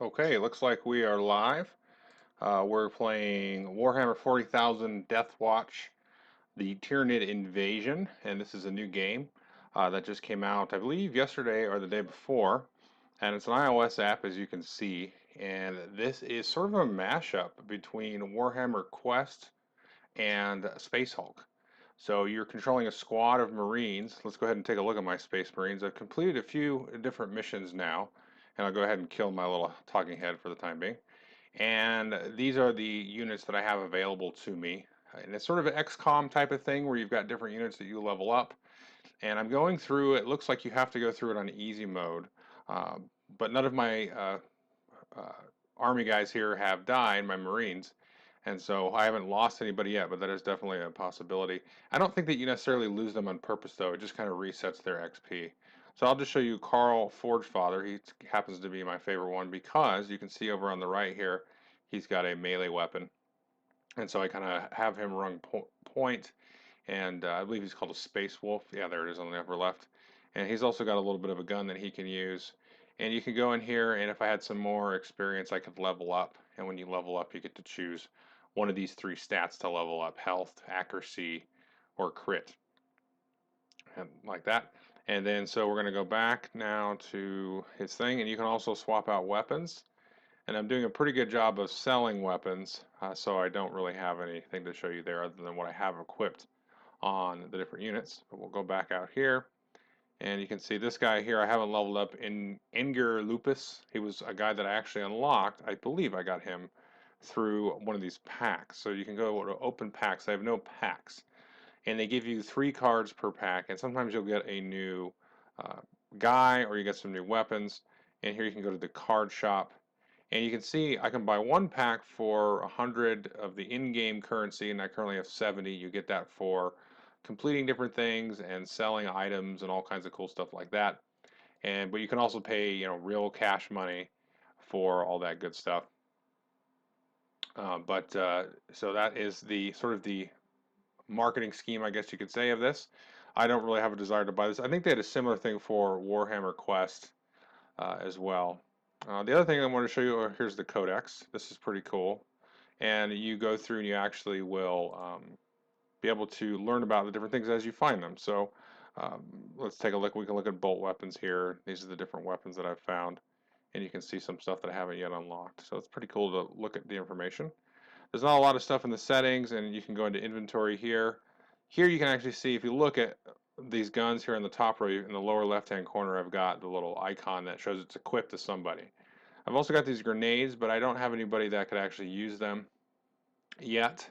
Okay, looks like we are live. We're playing Warhammer 40,000 Deathwatch, the Tyranid Invasion, and this is a new game that just came out, I believe, yesterday or the day before. And it's an iOS app, as you can see. And this is sort of a mashup between Warhammer Quest and Space Hulk. So you're controlling a squad of Marines. Let's go ahead and take a look at my Space Marines. I've completed a few different missions now, and I'll go ahead and kill my little talking head for the time being. And these are the units that I have available to me. And it's sort of an XCOM type of thing where you've got different units that you level up. And I'm going through, it looks like you have to go through it on easy mode. Uh, but none of my uh, army guys here have died, my Marines. And so I haven't lost anybody yet, but that is definitely a possibility. I don't think that you necessarily lose them on purpose, though. It just kind of resets their XP. So I'll just show you Carl Forgefather. He happens to be my favorite one because you can see over on the right here, he's got a melee weapon. And so I kind of have him run point, and I believe he's called a Space Wolf. Yeah, there it is on the upper left. And he's also got a little bit of a gun that he can use. And you can go in here, and if I had some more experience, I could level up. And when you level up, you get to choose one of these three stats to level up: health, accuracy, or crit. And like that. And then so we're going to go back now to his thing, and you can also swap out weapons. And I'm doing a pretty good job of selling weapons, so I don't really have anything to show you there other than what I have equipped on the different units. But we'll go back out here, and you can see this guy here I haven't leveled up in Inger Lupus. He was a guy that I actually unlocked. I believe I got him through one of these packs. So you can go to open packs. I have no packs. And they give you 3 cards per pack, and sometimes you'll get a new uh, guy or you get some new weapons. And here you can go to the card shop, and you can see I can buy 1 pack for 100 of the in-game currency, and I currently have 70. You get that for completing different things and selling items and all kinds of cool stuff like that. And but you can also pay, real cash money for all that good stuff. But so that is the sort of the marketing scheme, I guess you could say, of this. I don't really have a desire to buy this. I think they had a similar thing for Warhammer Quest as well. The other thing I want to show you, here's the Codex. This is pretty cool. And you go through and you actually will be able to learn about the different things as you find them. So let's take a look. We can look at bolt weapons here. These are the different weapons that I've found. And you can see some stuff that I haven't yet unlocked. So it's pretty cool to look at the information. There's not a lot of stuff in the settings, and you can go into inventory here. Here you can actually see, if you look at these guns here in the top row, in the lower left-hand corner, I've got the little icon that shows it's equipped to somebody. I've also got these grenades, but I don't have anybody that could actually use them yet.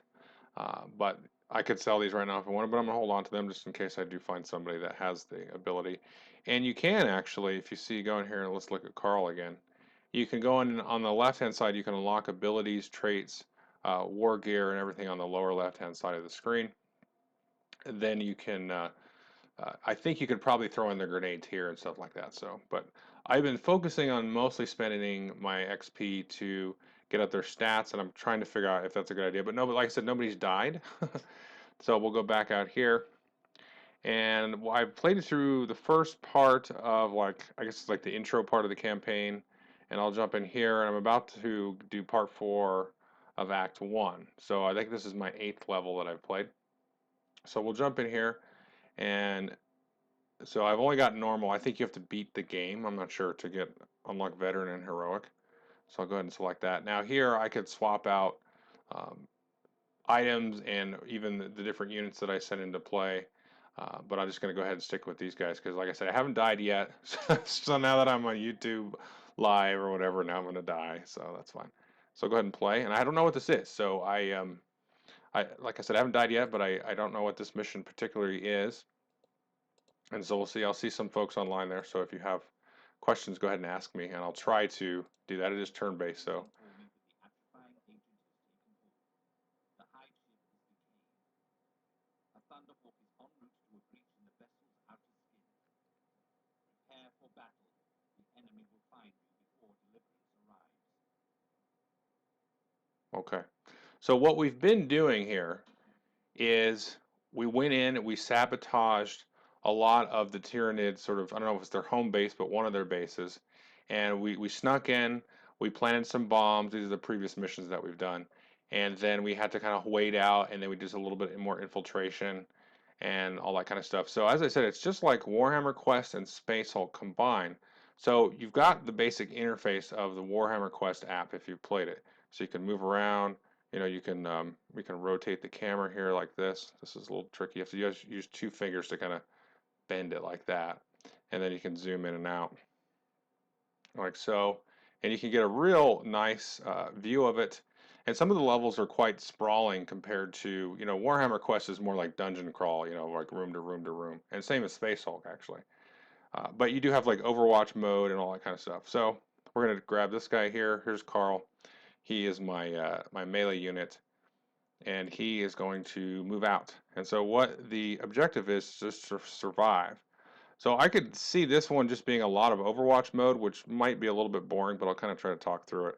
But I could sell these right now if I wanted, but I'm going to hold on to them just in case I do find somebody that has the ability. And you can actually, if you see, go in here and let's look at Carl again. You can go in on the left-hand side, you can unlock abilities, traits, war gear, and everything on the lower left-hand side of the screen. And then you can, I think you could probably throw in the grenades here and stuff like that. So, but I've been focusing on mostly spending my XP to get up their stats, and I'm trying to figure out if that's a good idea. But no, but like I said, nobody's died. So we'll go back out here. And I've played through the first part of, like, I guess it's like the intro part of the campaign. And I'll jump in here, and I'm about to do part 4 of Act 1. So I think this is my 8th level that I've played. So we'll jump in here, and so I've only got normal. I think you have to beat the game. I'm not sure to get unlock veteran and heroic. So I'll go ahead and select that. Now here I could swap out um, items and even the different units that I set into play. But I'm just going to go ahead and stick with these guys because, like I said, I haven't died yet. So now that I'm on YouTube live or whatever, now I'm going to die. So that's fine. So go ahead and play. And I don't know what this is. So I like I said, I haven't died yet, but I don't know what this mission particularly is. And so we'll see. I'll see some folks online there. So if you have questions, go ahead and ask me, and I'll try to do that. It is turn-based, so. Okay. So what we've been doing here is we went in, we sabotaged a lot of the Tyranid sort of, I don't know if it's their home base, but one of their bases. And we snuck in, We planted some bombs. These are the previous missions that we've done. And then we had to kind of wait out, and then we did a little bit more infiltration and all that kind of stuff. So as I said, it's just like Warhammer Quest and Space Hulk combined. So you've got the basic interface of the Warhammer Quest app if you've played it. So you can move around. You know, we can rotate the camera here like this. This is a little tricky. You have to use two fingers to kind of bend it like that, and then you can zoom in and out like so, and you can get a real nice view of it. And some of the levels are quite sprawling compared to, you know, Warhammer Quest is more like dungeon crawl, you know, like room to room to room, and same as Space Hulk actually. But you do have like Overwatch mode and all that kind of stuff. So we're gonna grab this guy here. Here's Carl. He is my melee unit, and he is going to move out. And so what the objective is just to survive. So I could see this one just being a lot of Overwatch mode, which might be a little bit boring, but I'll kind of try to talk through it.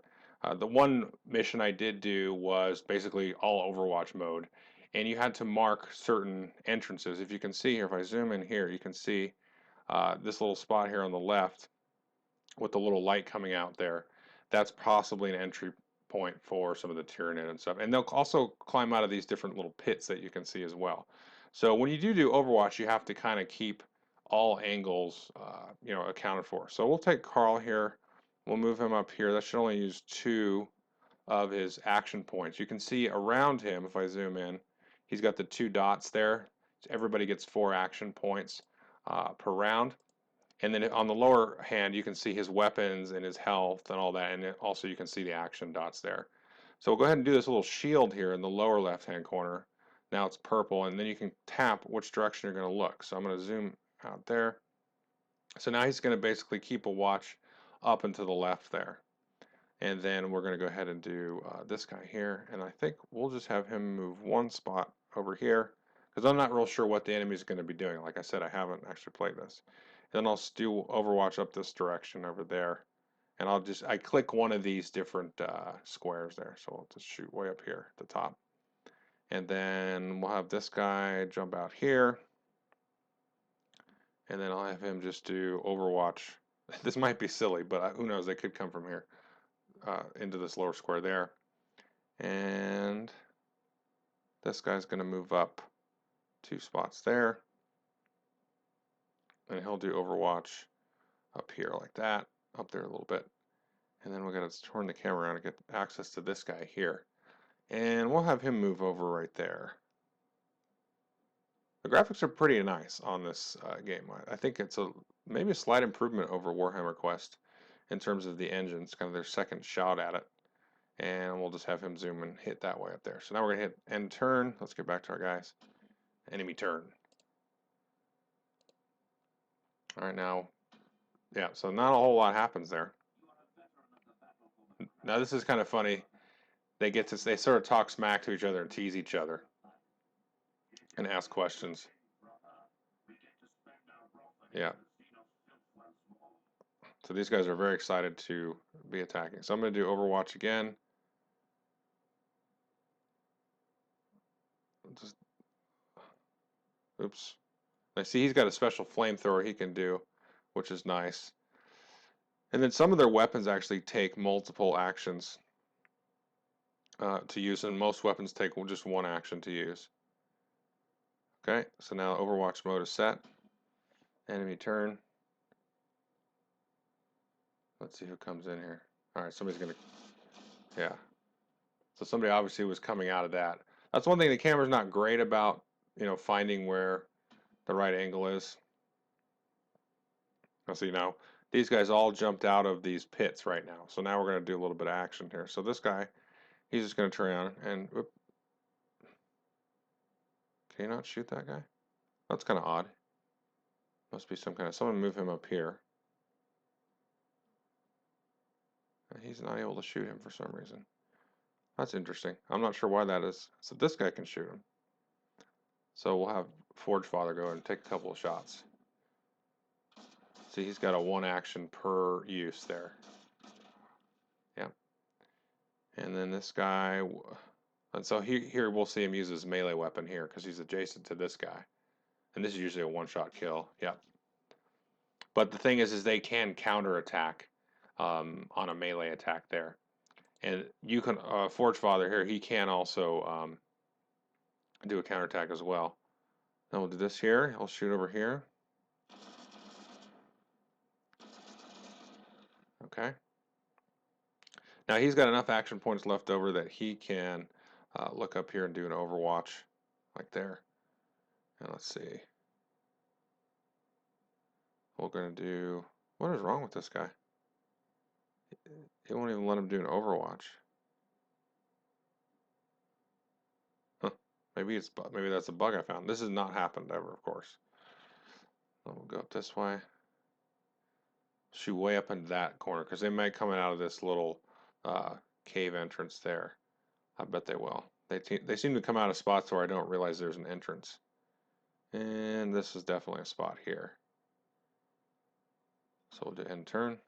The one mission I did do was basically all Overwatch mode, and you had to mark certain entrances. If you can see here, if I zoom in here, you can see this little spot here on the left with the little light coming out there. That's possibly an entry point for some of the Tyranid and stuff. And they'll also climb out of these different little pits that you can see as well. So when you do Overwatch, you have to kind of keep all angles, you know, accounted for. So we'll take Carl here. We'll move him up here. That should only use 2 of his action points. You can see around him, if I zoom in, he's got the 2 dots there. So everybody gets 4 action points per round. And then on the lower hand, you can see his weapons and his health and all that. And also you can see the action dots there. So we'll go ahead and do this little shield here in the lower left-hand corner. Now it's purple, and then you can tap which direction you're going to look. So I'm going to zoom out there. So now he's going to basically keep a watch up and to the left there. And then we're going to go ahead and do this guy here. And I think we'll just have him move one spot over here, because I'm not real sure what the enemy is going to be doing. Like I said, I haven't actually played this. And then I'll do Overwatch up this direction over there. And I click one of these different squares there. So I'll just shoot way up here at the top. And then we'll have this guy jump out here. And then I'll have him just do Overwatch. This might be silly, but who knows? They could come from here into this lower square there. And this guy's going to move up 2 spots there. And he'll do Overwatch up here like that, up there a little bit. And then we're going to turn the camera around and get access to this guy here. And we'll have him move over right there. The graphics are pretty nice on this game. I think it's maybe a slight improvement over Warhammer Quest in terms of the engine. It's kind of their second shot at it. And we'll just have him zoom and hit that way up there. So now we're going to hit end turn. Let's get back to our guys. Enemy turn. All right, now, yeah, so not a whole lot happens there. Now this is kind of funny. They sort of talk smack to each other and tease each other and ask questions. Yeah. So these guys are very excited to be attacking. So I'm going to do Overwatch again. Oops. I see he's got a special flamethrower he can do, which is nice. And then some of their weapons actually take multiple actions to use, and most weapons take just 1 action to use. Okay, so now Overwatch mode is set. Enemy turn. Let's see who comes in here. All right, somebody's going to, yeah. So somebody obviously was coming out of that. That's one thing the camera's not great about, you know, finding where the right angle is. So you know, these guys all jumped out of these pits right now. So now we're going to do a little bit of action here. So this guy, he's just going to turn around and, whoop. Can you not shoot that guy? That's kind of odd. Must be someone move him up here. And he's not able to shoot him for some reason. That's interesting. I'm not sure why that is. So this guy can shoot him. So we'll have Forge Father go and take a couple of shots. See, he's got a 1 action per use there. Yeah. And then this guy, and so here we'll see him use his melee weapon here because he's adjacent to this guy. And this is usually a 1-shot kill. Yeah. But the thing is they can counterattack on a melee attack there. And you can, Forge Father here, he can also do a counterattack as well. Then we'll do this here. I'll shoot over here. Okay. Now he's got enough action points left over that he can look up here and do an Overwatch like there. And let's see. We're going to do... What is wrong with this guy? He won't even let him do an Overwatch. Huh. Maybe that's a bug I found. This has not happened ever, of course. Then we'll go up this way. Shoot way up into that corner because they might come out of this little cave entrance there. I bet they will. They seem to come out of spots where I don't realize there's an entrance. And this is definitely a spot here. So we'll do end turn.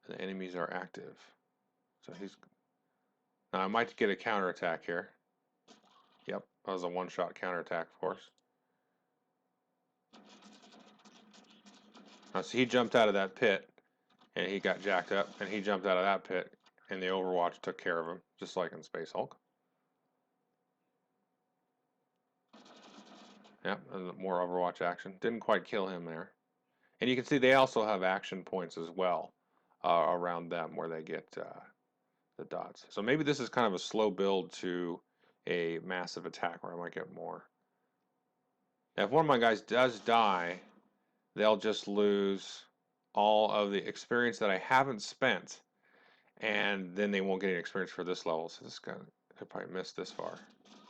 The enemies are active. So he's... Now I might get a counterattack here. Yep, that was a one-shot counterattack, of course. Now, so he jumped out of that pit, and he got jacked up, and he jumped out of that pit, and the Overwatch took care of him, just like in Space Hulk. Yep, more Overwatch action. Didn't quite kill him there. And you can see they also have action points as well around them where they get the dots. So maybe this is kind of a slow build to a massive attack where I might get more. Now, if one of my guys does die, they'll just lose all of the experience that I haven't spent, and then they won't get any experience for this level. So this guy could probably miss this far.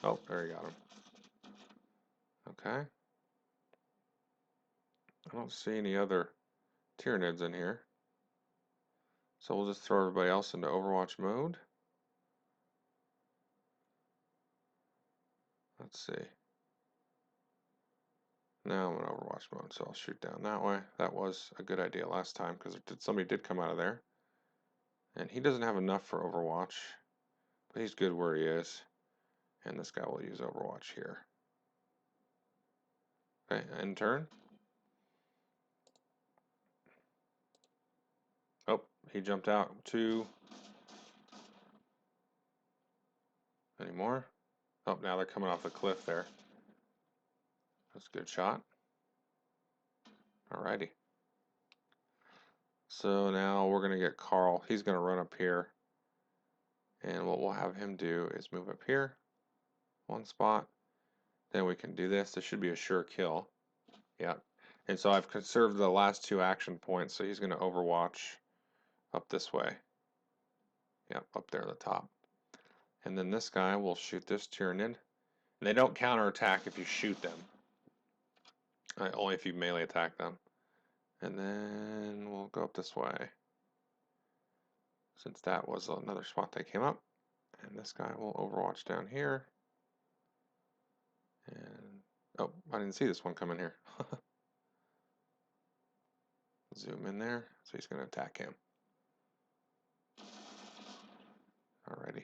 Oh, there you got him. Okay. I don't see any other Tyranids in here. So we'll just throw everybody else into Overwatch mode. Let's see. Now I'm in Overwatch mode, so I'll shoot down that way. That was a good idea last time because somebody did come out of there. And he doesn't have enough for Overwatch, but he's good where he is. And this guy will use Overwatch here. Okay, end turn. Oh, he jumped out. 2. Any more? Oh, now they're coming off the cliff there. That's a good shot. Alrighty. So now we're going to get Carl. He's going to run up here. And what we'll have him do is move up here. One spot. Then we can do this. This should be a sure kill. Yep. And so I've conserved the last 2 action points. So he's going to Overwatch up this way. Yep, up there at the top. And then this guy will shoot this Tyranid. And they don't counterattack if you shoot them. Only if you melee attack them. And then we'll go up this way. Since that was another spot they came up. And this guy will Overwatch down here. And, oh, I didn't see this one come in here. Zoom in there. So he's going to attack him. Alrighty.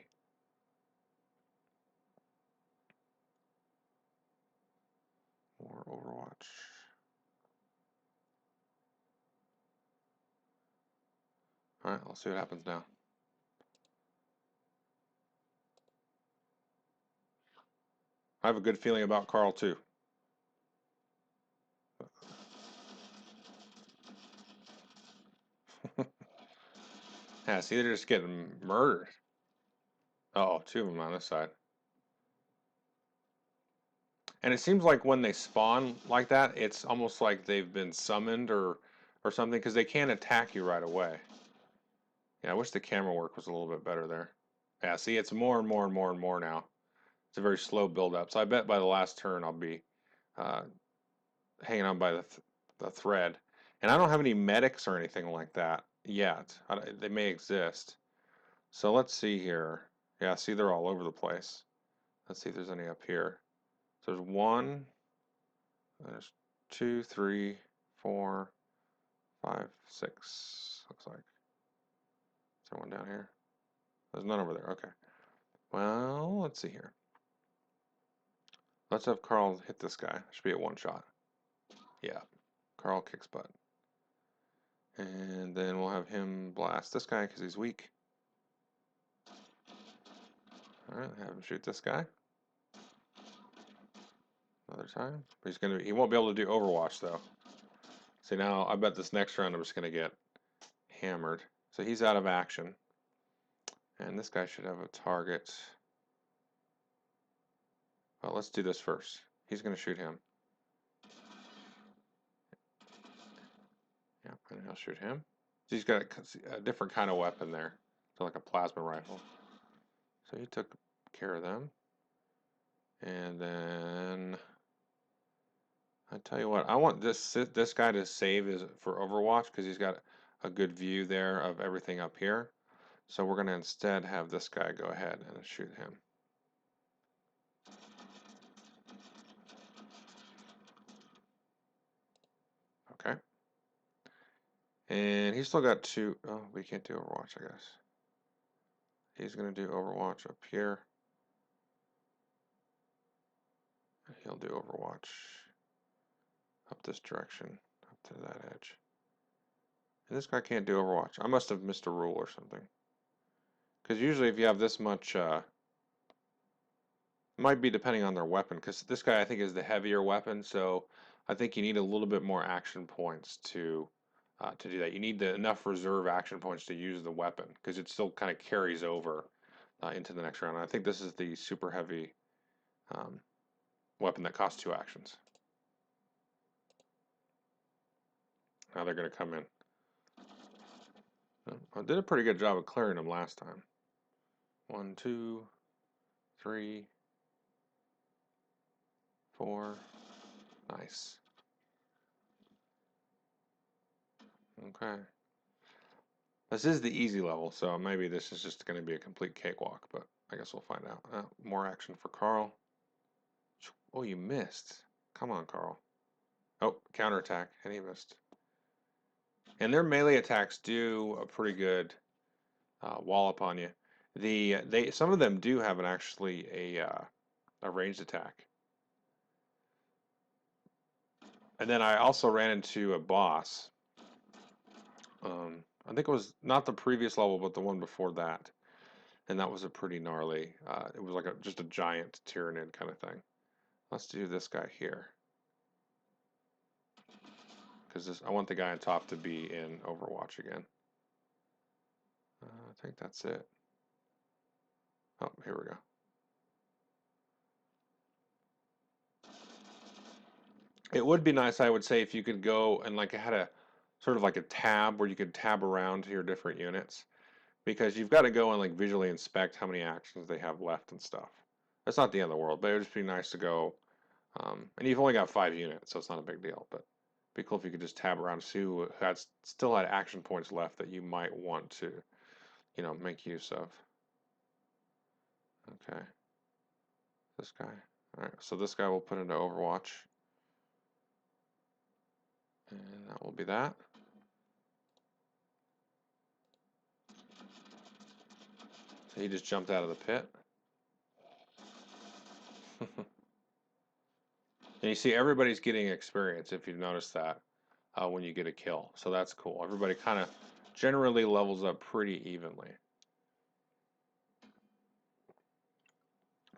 More Overwatch. Alright, let's see what happens now. I have a good feeling about Carl too. Yeah, see, they're just getting murdered. Oh, 2 of them on this side. And it seems like when they spawn like that, it's almost like they've been summoned or something, because they can't attack you right away. Yeah, I wish the camera work was a little bit better there. Yeah, see, it's more and more and more and more now. It's a very slow build up. So I bet by the last turn I'll be hanging on by the thread. And I don't have any medics or anything like that yet. They may exist. So let's see here. Yeah, see, they're all over the place. Let's see if there's any up here. So there's 1, there's 2, 3, 4, 5, 6, looks like. Is there one down here? There's none over there, okay. Well, let's see here. Let's have Carl hit this guy. Should be a 1-shot. Yeah, Carl kicks butt. And then we'll have him blast this guy because he's weak. Alright, have him shoot this guy. Another time. He won't be able to do Overwatch though. See now, I bet this next round I'm just gonna get hammered. So he's out of action. And this guy should have a target. Well, let's do this first. He's gonna shoot him. Yeah, and he'll shoot him. So he's got a different kind of weapon there. So like a plasma rifle. So he took care of them. And then I tell you what, I want this guy to save for Overwatch because he's got a good view there of everything up here. So we're going to instead have this guy go ahead and shoot him. Okay. And he's still got two. Oh, we can't do Overwatch, I guess. He's going to do Overwatch up here. He'll do Overwatch up this direction, up to that edge. And this guy can't do Overwatch. I must have missed a rule or something. Because usually if you have this much, might be depending on their weapon. Because this guy I think is the heavier weapon, so I think you need a little bit more action points to do that. You need enough reserve action points to use the weapon, because it still kind of carries over into the next round. I think this is the super heavy weapon that costs 2 actions. Now they're going to come in. I did a pretty good job of clearing them last time. 1, 2, 3, 4. Nice. Okay. This is the easy level, so maybe this is just going to be a complete cakewalk, but I guess we'll find out. More action for Carl. Oh, you missed. Come on, Carl. Oh, counterattack, and he missed. And their melee attacks do a pretty good wallop on you. Some of them do have actually a ranged attack. And then I also ran into a boss. I think it was not the previous level, but the one before that. And that was a pretty gnarly. It was like just a giant Tyranid kind of thing. Let's do this guy here. Because I want the guy on top to be in Overwatch again. I think that's it. Oh, here we go. It would be nice, I would say, if you could go and like had a sort of like a tab where you could tab around to your different units, because you've got to go and like visually inspect how many actions they have left and stuff. That's not the end of the world, but it would just be nice to go. And you've only got 5 units, so it's not a big deal. But it'd be cool if you could just tab around to see who still had action points left that you might want to, make use of. Okay. This guy. All right. So this guy will put into Overwatch. And that will be that. So he just jumped out of the pit. And you see everybody's getting experience, if you've noticed that, when you get a kill. So that's cool. Everybody kind of generally levels up pretty evenly.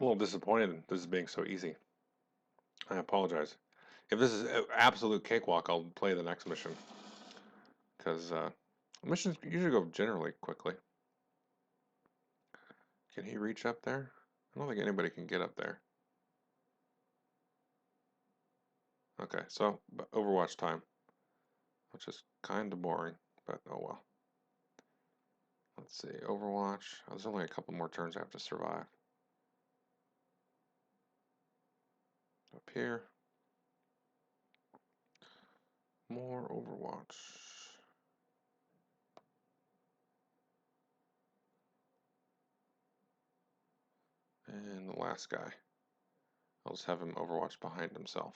A little disappointed in this being so easy. I apologize. If this is an absolute cakewalk, I'll play the next mission. Because missions usually go generally quickly. Can he reach up there? I don't think anybody can get up there. Okay, so Overwatch time, which is kind of boring, but oh well. Let's see, Overwatch. There's only a couple more turns I have to survive. Up here. More Overwatch. And the last guy. I'll just have him Overwatch behind himself.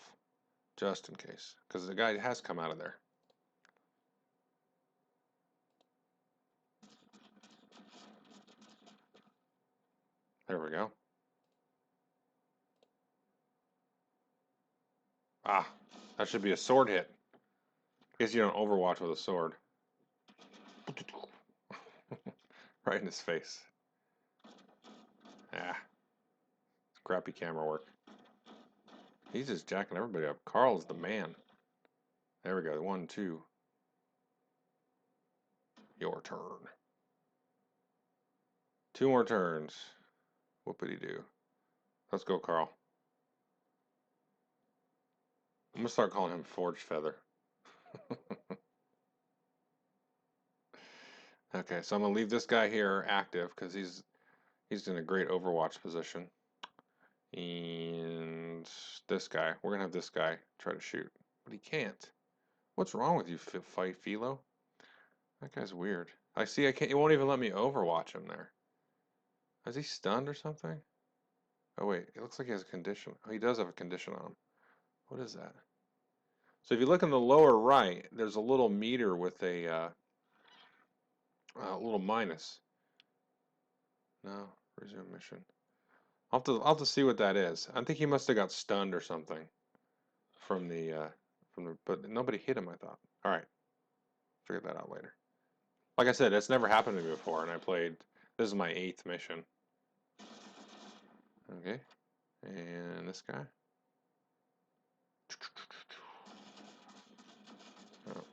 Just in case. Because the guy has come out of there. There we go. Ah, that should be a sword hit. I guess you don't Overwatch with a sword. Right in his face. Ah, crappy camera work. He's just jacking everybody up. Carl's the man. There we go. 1, 2. Your turn. 2 more turns. Whoopity-doo. Let's go, Carl. I'm gonna start calling him Forged Feather. Okay, so I'm gonna leave this guy here active because he's in a great Overwatch position. And this guy, we're gonna have this guy try to shoot, but he can't. What's wrong with you, Fight Philo? That guy's weird. I see. I can't. It won't even let me Overwatch him there. Is he stunned or something? Oh wait, it looks like he has a condition. Oh, he does have a condition on him. What is that? So if you look in the lower right, there's a little meter with a little minus. No, resume mission. I'll have to see what that is. I think he must have got stunned or something from the but nobody hit him, I thought. All right, figure that out later. Like I said, it's never happened to me before, and I played. This is my 8th mission. Okay, and this guy. Oh.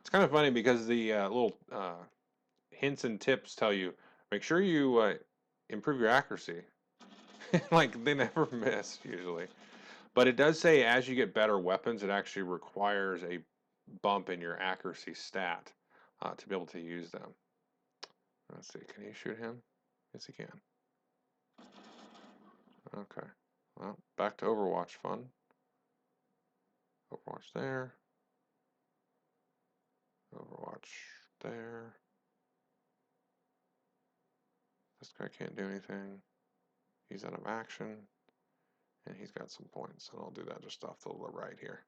It's kind of funny because the little hints and tips tell you make sure you improve your accuracy. Like they never miss usually. But it does say as you get better weapons, it actually requires a bump in your accuracy stat to be able to use them. Let's see, can he shoot him? Yes, he can. Okay, well, back to Overwatch fun. Overwatch there. Overwatch there. This guy can't do anything. He's out of action. And he's got some points, and I'll do that just off to the right here.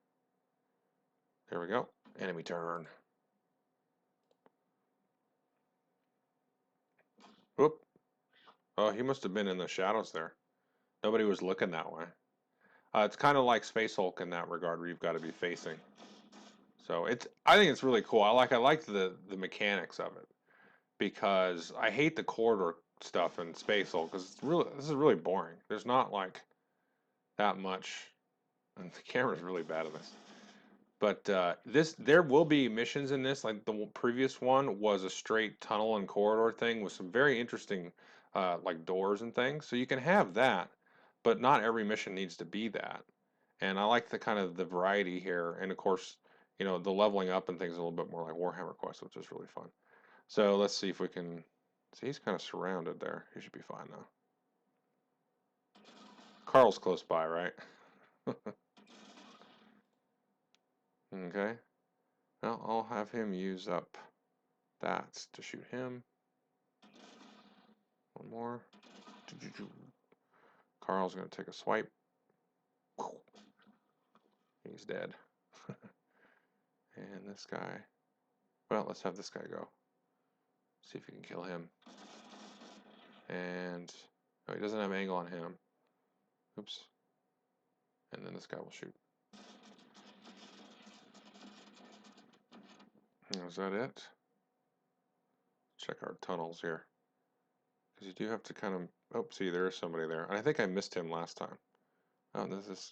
There we go. Enemy turn. Whoop. Oh, he must have been in the shadows there. Nobody was looking that way. It's kind of like Space Hulk in that regard, where you've got to be facing. So I think it's really cool. I like the mechanics of it because I hate the corridor stuff in Space Hulk because this is really boring. There's not like that much, and the camera's really bad in this. But there will be missions in this. Like the previous one was a straight tunnel and corridor thing with some very interesting like doors and things. So you can have that, but not every mission needs to be that. And I like the kind of the variety here. And of course, you know, the leveling up and things a little bit more like Warhammer Quest, which is really fun. So let's see if we can. See, he's kind of surrounded there. He should be fine though. Carl's close by, right? Okay. Well, I'll have him use up that to shoot him. One more. Carl's going to take a swipe. He's dead. And this guy. Well, let's have this guy go. See if we can kill him. And oh, he doesn't have angle on him. Oops. And then this guy will shoot. Is that it? Check our tunnels here. Because you do have to kind of... Oh, see, there is somebody there. And I think I missed him last time. Oh, this is...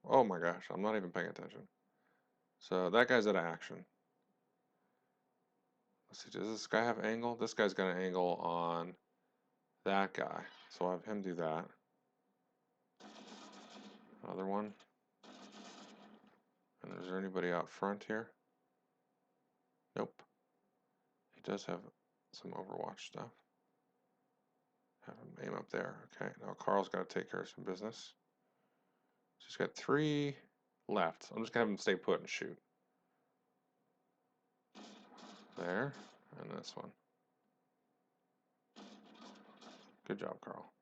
oh my gosh, I'm not even paying attention. So that guy's out of action. Let's see, does this guy have angle? This guy's got an angle on that guy. So I'll have him do that. Another one. And is there anybody out front here? Nope. He does have some Overwatch stuff. Have him aim up there. Okay, now Carl's got to take care of some business. So he's got 3 left. I'm just going to have him stay put and shoot. There. And this one. Good job, Carl.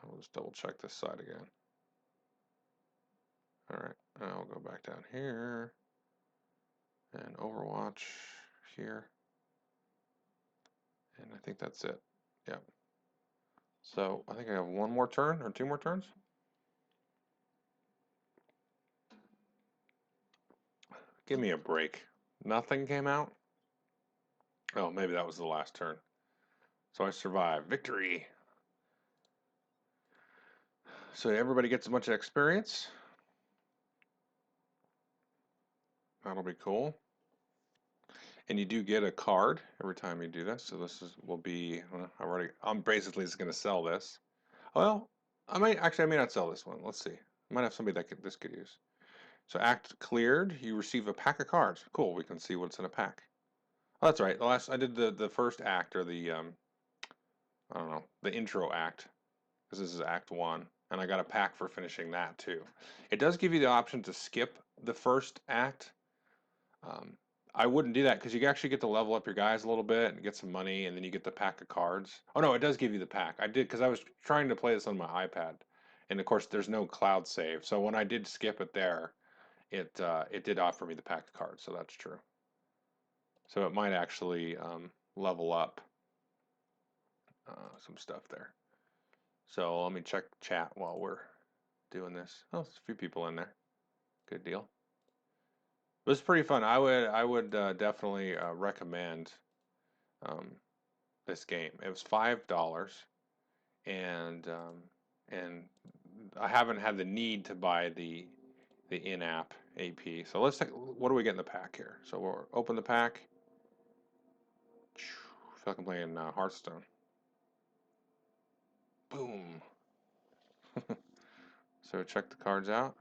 I'll just double check this side again. Alright, I'll go back down here. And Overwatch here. And I think that's it. Yep. So I think I have 1 more turn or 2 more turns. Give me a break. Nothing came out. Oh, maybe that was the last turn. So I survived. Victory! So everybody gets a bunch of experience. That'll be cool. And you do get a card every time you do this. So this will be, I'm basically just going to sell this. Well, I may not sell this one. Let's see. I might have somebody that this could use. So act cleared, you receive a pack of cards. Cool, we can see what's in a pack. Oh, that's right. I did the first act, or the I don't know, the intro act, because this is act one, and I got a pack for finishing that too. It does give you the option to skip the first act. Um, I wouldn't do that because you actually get to level up your guys a little bit and get some money, and then you get the pack of cards. Oh no, it does give you the pack. I did because I was trying to play this on my iPad, and of course there's no cloud save. So when I did skip it there, it did offer me the pack of cards, so that's true. So it might actually level up some stuff there. So let me check chat while we're doing this. Oh, there's a few people in there. Good deal. It was pretty fun. I would definitely recommend um, this game. It was $5, and I haven't had the need to buy the in-app AP. So let's take. What do we get in the pack here? So we'll open the pack. I feel like I'm playing Hearthstone. Boom. So check the cards out.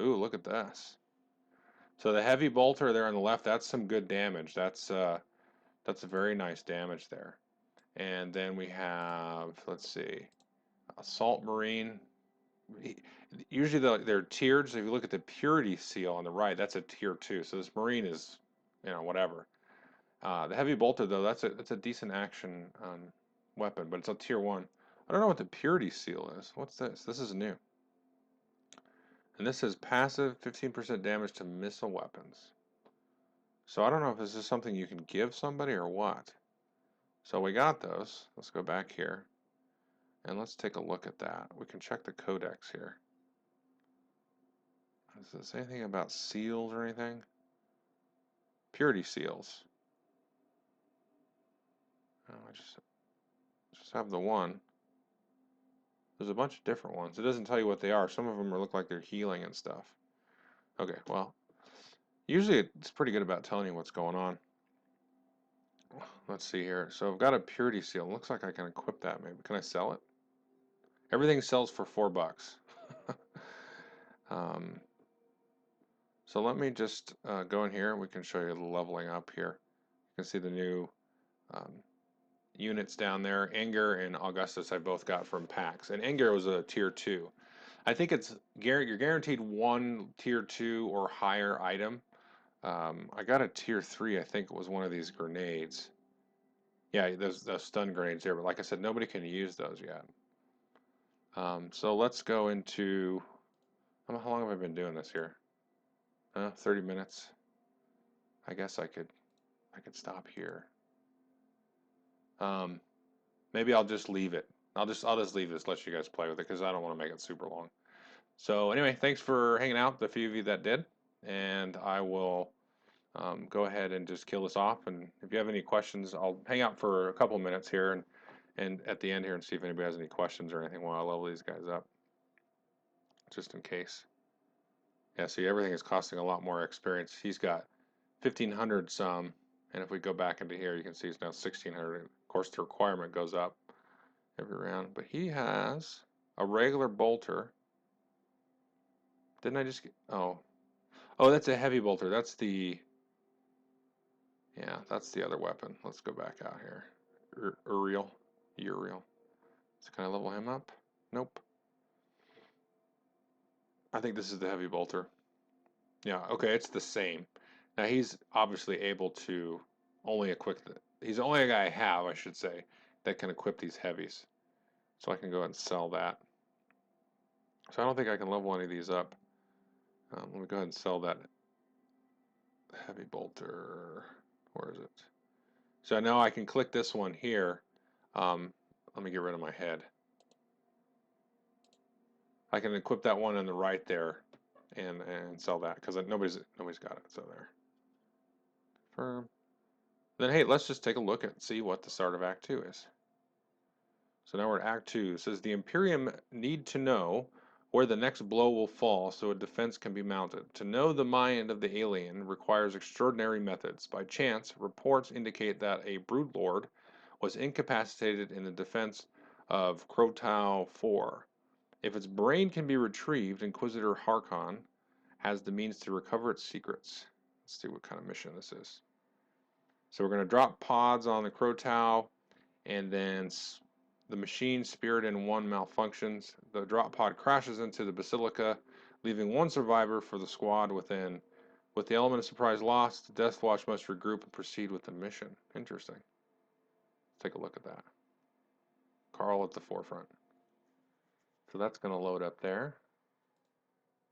Ooh, look at this. So the heavy bolter there on the left, that's some good damage. That's a very nice damage there. And then we have, let's see, Assault Marine. Usually they're tiered. So if you look at the Purity seal on the right, that's a tier 2. So this Marine is, whatever. The heavy bolter though, that's a decent action weapon, but it's a tier 1. I don't know what the Purity seal is. What's this? This is new. And this is passive 15% damage to missile weapons. So I don't know if this is something you can give somebody or what. So we got those. Let's go back here. And let's take a look at that. We can check the Codex here. Does it say anything about seals or anything? Purity seals. Oh, I just have the one. There's a bunch of different ones. It doesn't tell you what they are. Some of them look like they're healing and stuff. Okay, well, usually it's pretty good about telling you what's going on. Let's see here. So I've got a purity seal. Looks like I can equip that maybe. Can I sell it? Everything sells for $4. um, so let me just go in here. We can show you the leveling up here. You can see the new um, units down there. Anger and Augustus I both got from packs. And Anger was a tier 2. I think you're guaranteed one tier 2 or higher item. I got a tier 3. I think it was one of these grenades. Yeah, those stun grenades there. But like I said, nobody can use those yet. So let's go into. How long have I been doing this here? 30 minutes. I guess I could stop here. Maybe I'll just leave it. I'll just leave this, let you guys play with it because I don't want to make it super long. So anyway, thanks for hanging out, the few of you that did, and I will go ahead and just kill this off. And if you have any questions, I'll hang out for a couple minutes here and at the end here and see if anybody has any questions or anything while I level these guys up, just in case. Yeah, see, everything is costing a lot more experience. He's got 1,500 some, and if we go back into here, you can see it's now 1,600. Of course, the requirement goes up every round, but he has a regular bolter. Didn't I just get, oh, that's a heavy bolter. That's the, yeah, that's the other weapon. Let's go back out here. Uriel. So can I level him up? Nope. I think this is the heavy bolter. Yeah, okay, it's the same. Now he's obviously able to only equip he's the only guy I have, I should say, that can equip these heavies. So I can go ahead and sell that. So I don't think I can level any of these up. Let me go ahead and sell that heavy bolter. Where is it? So now I can click this one here. Let me get rid of my head. I can equip that one on the right there and sell that because nobody's got it. So there. Confirm. Then, hey, let's just take a look and see what the start of Act 2 is. So now we're at Act 2. It says the Imperium need to know where the next blow will fall so a defense can be mounted. To know the mind of the alien requires extraordinary methods. By chance, reports indicate that a broodlord was incapacitated in the defense of Krotau 4. If its brain can be retrieved, Inquisitor Harkon has the means to recover its secrets. Let's see what kind of mission this is. So we're going to drop pods on the Krotau, and then the machine Spirit in 1 malfunctions. The drop pod crashes into the Basilica, leaving 1 survivor for the squad within. With the element of surprise lost, Deathwatch must regroup and proceed with the mission. Interesting. Let's take a look at that. Carl at the forefront. So that's going to load up there.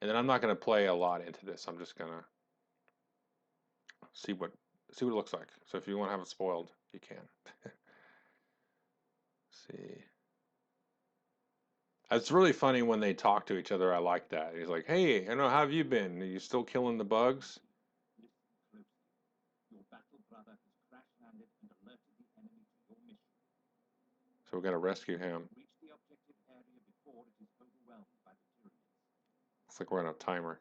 And then I'm not going to play a lot into this. I'm just going to see what it looks like. So if you want to have it spoiled, you can. See. It's really funny when they talk to each other. I like that. He's like, "Hey, how have you been? Are you still killing the bugs?" So we got to rescue him. It's like we're on a timer.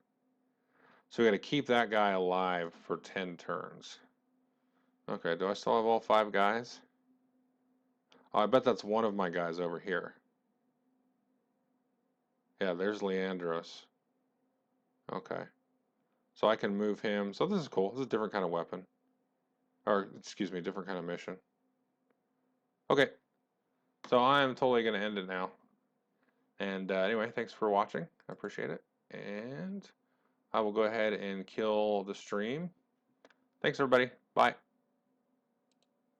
So we got to keep that guy alive for 10 turns. Okay, do I still have all 5 guys? Oh, I bet that's one of my guys over here. Yeah, there's Leandros. Okay. So I can move him. So this is cool. This is a different kind of weapon. Or, excuse me, different kind of mission. Okay. So I'm totally going to end it now. And anyway, thanks for watching. I appreciate it. And I will go ahead and kill the stream. Thanks, everybody. Bye.